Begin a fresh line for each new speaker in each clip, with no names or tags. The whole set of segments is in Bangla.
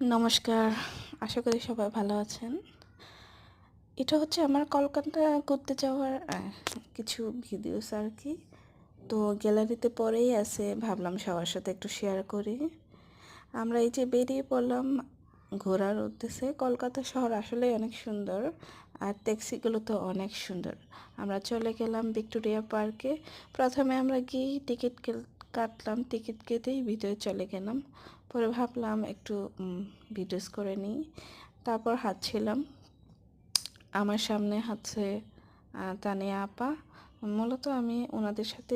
নমস্কার, আশা করি সবাই ভালো আছেন। এটা হচ্ছে আমার কলকাতা ঘুরতে যাওয়ার কিছু ভিডিওস আর কি। তো গ্যালারিতে পরেই আছে, ভাবলাম সবার সাথে একটু শেয়ার করি। আমরা এই যে বেরিয়ে পড়লাম ঘোরার উদ্দেশ্যে। কলকাতা শহর আসলেই অনেক সুন্দর, আর ট্যাক্সিগুলো তো অনেক সুন্দর। আমরা চলে গেলাম ভিক্টোরিয়া পার্কে। প্রথমে আমরা গিয়ে টিকিট কাটলাম, টিকিট কেটেই ভিতরে চলে গেলাম। পরে ভাবলাম একটু ভিডিওস করে নিই, তারপর হাঁটছিলাম। আমার সামনে হাঁটছে তানিয়া আপা। মূলত আমি ওনাদের সাথে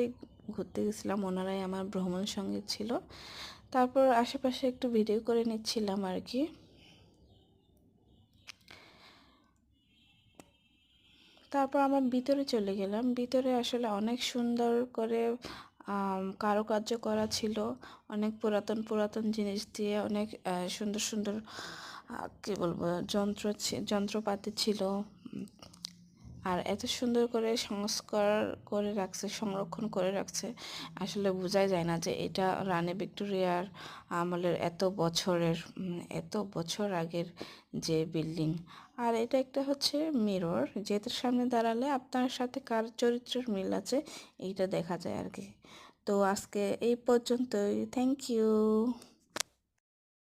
ঘুরতে গেছিলাম, ওনারাই আমার ভ্রমণ সঙ্গী ছিল। তারপর আশেপাশে একটু ভিডিও করে নিচ্ছিলাম আর কি। তারপর আমরা ভিতরে চলে গেলাম। ভিতরে আসলে অনেক সুন্দর করে কারুকার্য করা ছিল। অনেক পুরাতন পুরাতন জিনিস দিয়ে অনেক সুন্দর সুন্দর কী বলবো যন্ত্রপাতি ছিল। আর এত সুন্দর করে সংস্কার করে রাখছে, সংরক্ষণ করে রাখছে, আসলে বোঝাই যায় না যে এটা রানী ভিক্টোরিয়ার আমলের এত বছর আগের যে বিল্ডিং। আর এটা একটা হচ্ছে মিরর, যেটার সামনে দাঁড়ালে আপনার সাথে কার চরিত্রের মিল আছে এইটা দেখা যায় আর কি। তো আজকে এই পর্যন্তই, থ্যাংক ইউ।